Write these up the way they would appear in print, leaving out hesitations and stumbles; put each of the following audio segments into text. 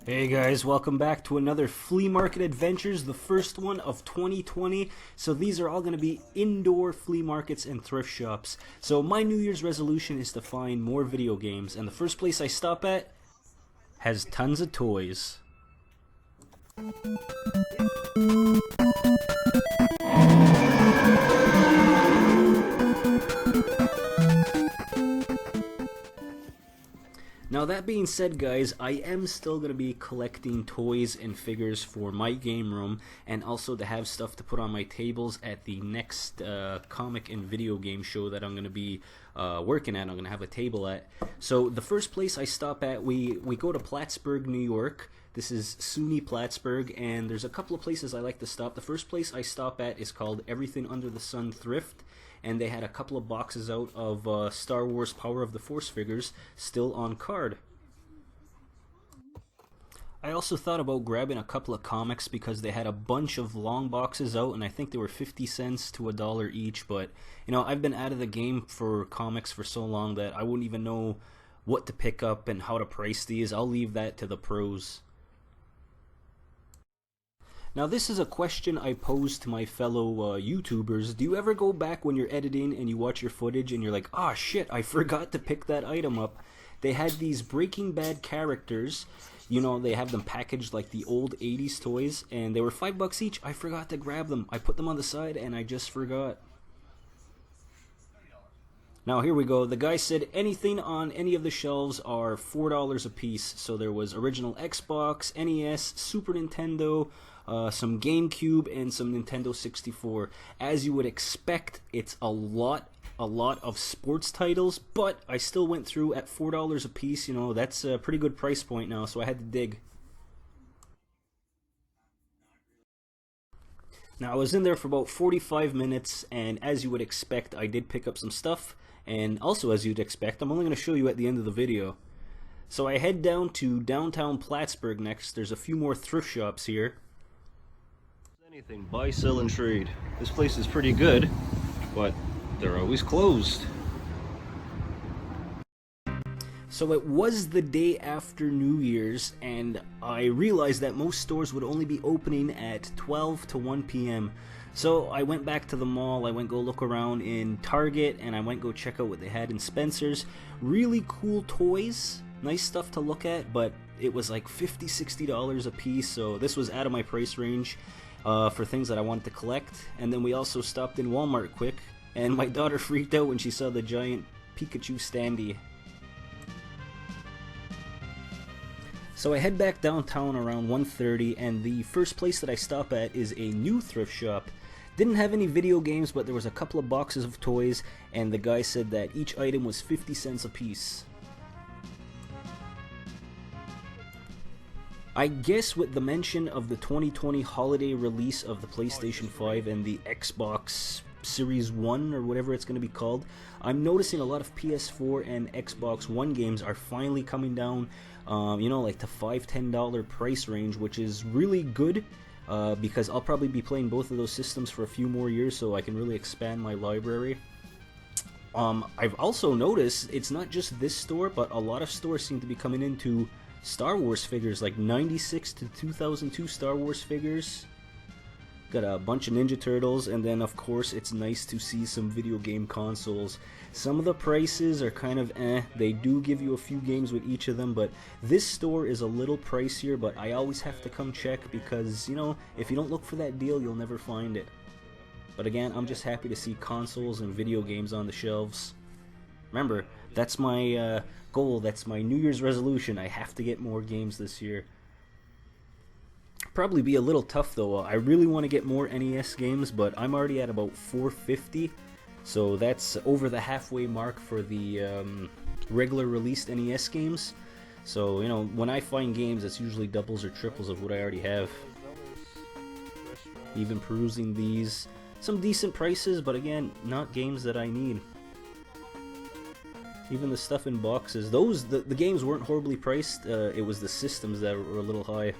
Hey guys, welcome back to another flea market adventures, the first one of 2020. So these are all going to be indoor flea markets and thrift shops. So my New Year's resolution is to find more video games, and the first place I stop at has tons of toys. Now that being said, guys, I am still going to be collecting toys and figures for my game room, and also to have stuff to put on my tables at the next comic and video game show that I'm going to be working at. I'm going to have a table at. So the first place I stop at, we go to Plattsburgh, New York. This is SUNY Plattsburgh, and there's a couple of places I like to stop. The first place I stop at is called Everything Under the Sun Thrift, and they had a couple of boxes out of Star Wars Power of the Force figures still on card. I also thought about grabbing a couple of comics because they had a bunch of long boxes out, and I think they were 50 cents to $1 each, but you know, I've been out of the game for comics for so long that I wouldn't even know what to pick up and how to price these. I'll leave that to the pros. Now this is a question I pose to my fellow YouTubers. Do you ever go back when you're editing and you watch your footage and you're like, ah, shit, I forgot to pick that item up? They had these Breaking Bad characters, you know, they have them packaged like the old 80s toys, and they were $5 each. I forgot to grab them. I put them on the side and I just forgot. Now here we go. The guy said anything on any of the shelves are $4 a piece. So there was original Xbox, NES, Super Nintendo, some GameCube, and some Nintendo 64. As you would expect, it's a lot of sports titles, but I still went through at $4 a piece. You know, that's a pretty good price point now, so I had to dig. Now I was in there for about 45 minutes, and as you would expect, I did pick up some stuff, and also as you'd expect, I'm only going to show you at the end of the video. So I head down to downtown Plattsburgh next. There's a few more thrift shops here. Anything, buy, sell, and trade. This place is pretty good, but they're always closed. So it was the day after New Year's, and I realized that most stores would only be opening at 12 to 1 p.m. So I went back to the mall. I went go look around in Target, and I went go check out what they had in Spencer's. Really cool toys, nice stuff to look at, but it was like $50, $60 a piece, so this was out of my price range for things that I wanted to collect. And then we also stopped in Walmart quick, and my daughter freaked out when she saw the giant Pikachu standee. So I head back downtown around 1:30, and the first place that I stop at is a new thrift shop. Didn't have any video games, but there was a couple of boxes of toys, and the guy said that each item was 50 cents a piece. I guess with the mention of the 2020 holiday release of the PlayStation 5 and the Xbox Series 1 or whatever it's going to be called, I'm noticing a lot of PS4 and Xbox One games are finally coming down, you know, like to $5–10 price range, which is really good because I'll probably be playing both of those systems for a few more years, so I can really expand my library. I've also noticed it's not just this store, but a lot of stores seem to be coming into Star Wars figures, like 96 to 2002 Star Wars figures. Got a bunch of Ninja Turtles, and then of course it's nice to see some video game consoles. Some of the prices are kind of they do give you a few games with each of them, but this store is a little pricier, but I always have to come check because, you know, if you don't look for that deal, you'll never find it. But again, I'm just happy to see consoles and video games on the shelves. Remember, that's my goal, that's my New Year's resolution. I have to get more games this year. Probably be a little tough though. I really want to get more NES games, but I'm already at about 450, so that's over the halfway mark for the regular released NES games. So, you know, when I find games, it's usually doubles or triples of what I already have. Even perusing these, some decent prices, but again, not games that I need. Even the stuff in boxes, the games weren't horribly priced, it was the systems that were a little high.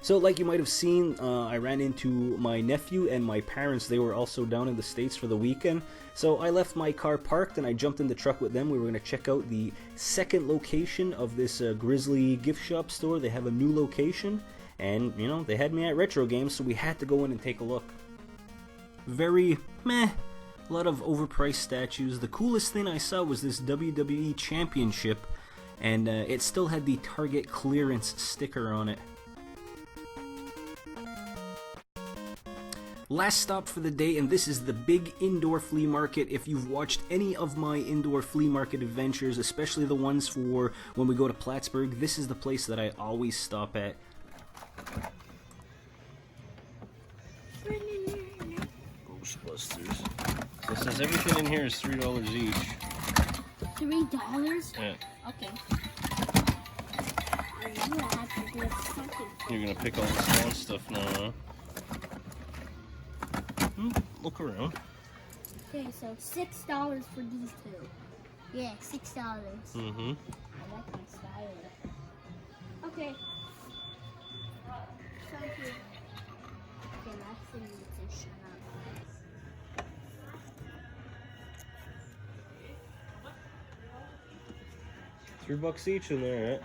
So like you might have seen, I ran into my nephew and my parents. They were also down in the States for the weekend. So I left my car parked and I jumped in the truck with them. We were going to check out the second location of this Grizzly gift shop store. They have a new location and, you know, they had me at retro games, so we had to go in and take a look. Very meh. A lot of overpriced statues. The coolest thing I saw was this WWE Championship, and it still had the Target clearance sticker on it. Last stop for the day, and this is the big indoor flea market. If you've watched any of my indoor flea market adventures, especially the ones for when we go to Plattsburgh, this is the place that I always stop at. Ghostbusters. So it says everything in here is $3 each. $3? Yeah. Okay. You're gonna pick all the small stuff now, huh? Look around. Okay, so $6 for these two. Yeah, $6. Mm-hmm. I like my style. Okay. Thank you. Okay, Maxie needs to shut up. $3 each in there, right?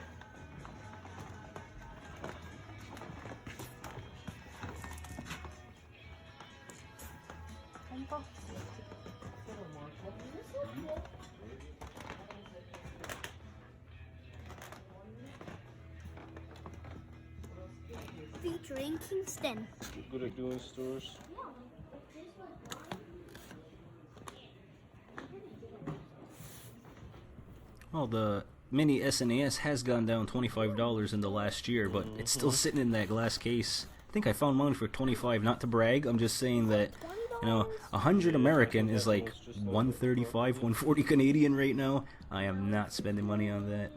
Featuring Kingston. Good at doing stores. Well, the mini SNES has gone down $25 in the last year, but it's still sitting in that glass case. I think I found mine for $25. Not to brag, I'm just saying that, you know, 100 American is like $135, $140 Canadian right now. I am not spending money on that.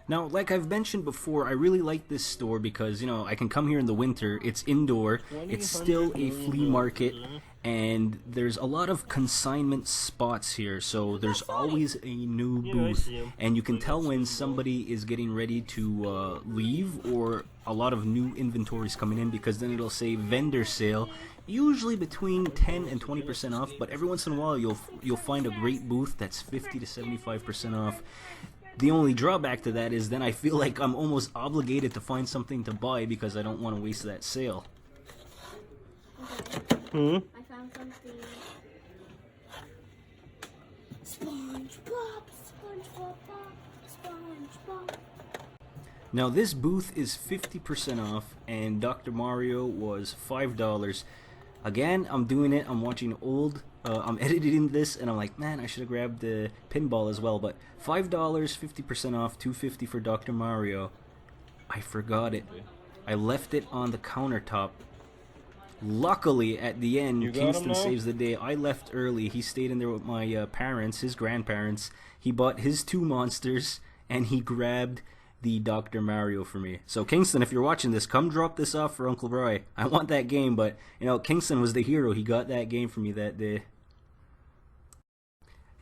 Now, like I've mentioned before, I really like this store because, you know, I can come here in the winter, it's indoor, it's still a flea market, and there's a lot of consignment spots here, so there's always a new booth, and you can tell when somebody is getting ready to leave, or a lot of new inventories coming in, because then it'll say vendor sale, usually between 10 and 20% off, but every once in a while you'll find a great booth that's 50 to 75% off. The only drawback to that is then I feel like I'm almost obligated to find something to buy because I don't want to waste that sale. I found something. SpongeBob, SpongeBob, SpongeBob. Now this booth is 50% off and Dr. Mario was $5. Again, I'm doing it, I'm watching old, I'm editing this and I'm like, man, I should have grabbed the pinball as well, but $5, 50% off, $2.50 for Dr. Mario. I forgot it. I left it on the countertop. Luckily, at the end, Kingston saves the day. I left early. He stayed in there with my parents, his grandparents. He bought his two monsters and he grabbed the Dr. Mario for me. So Kingston, if you're watching this, come drop this off for Uncle Roy. I want that game, but, you know, Kingston was the hero. He got that game for me that day.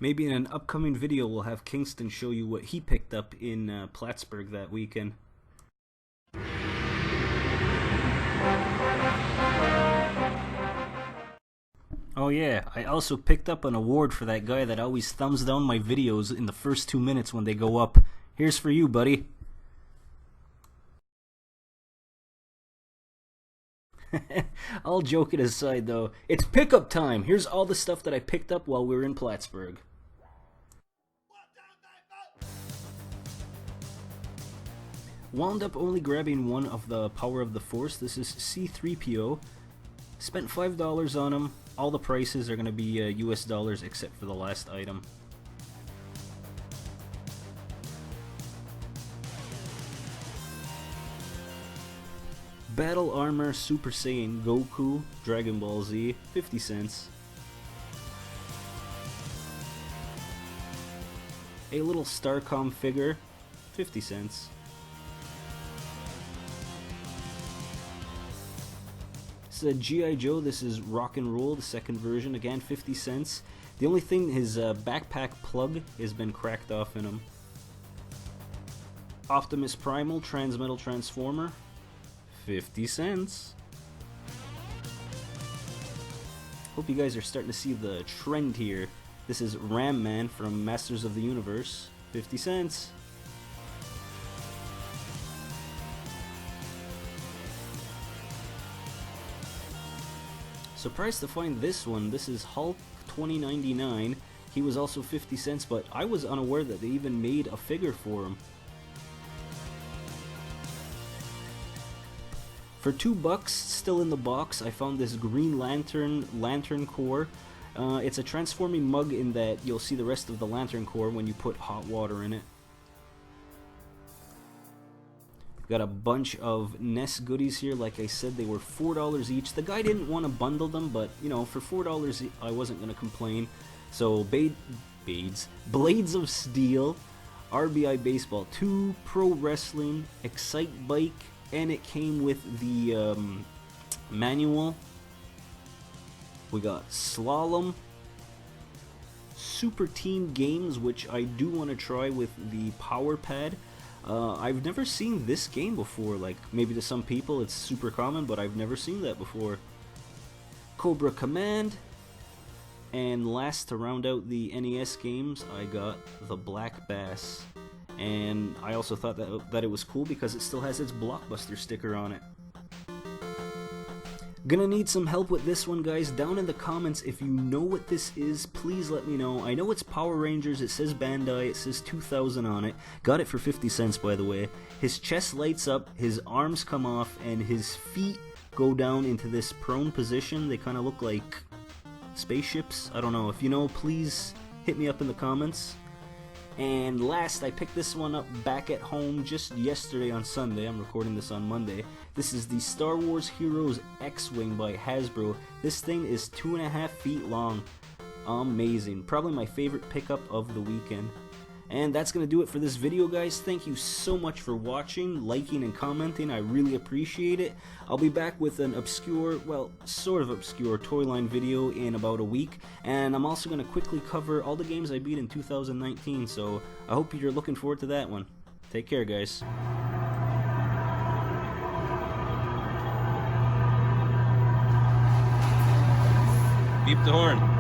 Maybe in an upcoming video, we'll have Kingston show you what he picked up in Plattsburgh that weekend. Oh yeah, I also picked up an award for that guy that always thumbs down my videos in the first 2 minutes when they go up. Here's for you, buddy. All joking aside though, it's pickup time! Here's all the stuff that I picked up while we were in Plattsburgh. Wound up only grabbing one of the Power of the Force. This is C-3PO. Spent $5 on him. All the prices are going to be US dollars except for the last item. Battle Armor Super Saiyan Goku Dragon Ball Z, 50 cents. A little Starcom figure, 50 cents. It's a G.I. Joe. This is Rock and Roll, the second version. Again, 50 cents. The only thing, his backpack plug has been cracked off in him. Optimus Primal Transmetal Transformer, 50 cents. Hope you guys are starting to see the trend here. This is Ram Man from Masters of the Universe, 50 cents. Surprised to find this one. This is Hulk 2099. He was also 50 cents, but I was unaware that they even made a figure for him. For $2, still in the box, I found this Green Lantern Core. It's a transforming mug in that you'll see the rest of the Lantern Core when you put hot water in it. Got a bunch of SNES goodies here. Like I said, they were $4 each. The guy didn't want to bundle them, but you know, for $4 I wasn't going to complain. So Blades of Steel, RBI Baseball 2, Pro Wrestling, Excite Bike, and it came with the manual. We got Slalom, Super Team Games, which I do want to try with the Power Pad. I've never seen this game before. Like, maybe to some people it's super common, but I've never seen that before. Cobra Command. And last, to round out the NES games, I got the Black Bass. And I also thought that it was cool because it still has its Blockbuster sticker on it. Gonna need some help with this one, guys. Down in the comments, if you know what this is, please let me know. I know it's Power Rangers, it says Bandai, it says 2000 on it. Got it for 50 cents, by the way. His chest lights up, his arms come off, and his feet go down into this prone position. They kind of look like spaceships. I don't know. If you know, please hit me up in the comments. And last, I picked this one up back at home just yesterday on Sunday. I'm recording this on Monday. This is the Star Wars Heroes X-Wing by Hasbro. This thing is 2.5 feet long. Amazing. Probably my favorite pickup of the weekend. And that's going to do it for this video, guys. Thank you so much for watching, liking, and commenting. I really appreciate it. I'll be back with an obscure, well, sort of obscure toy line video in about a week. And I'm also going to quickly cover all the games I beat in 2019. So I hope you're looking forward to that one. Take care, guys. Beep the horn.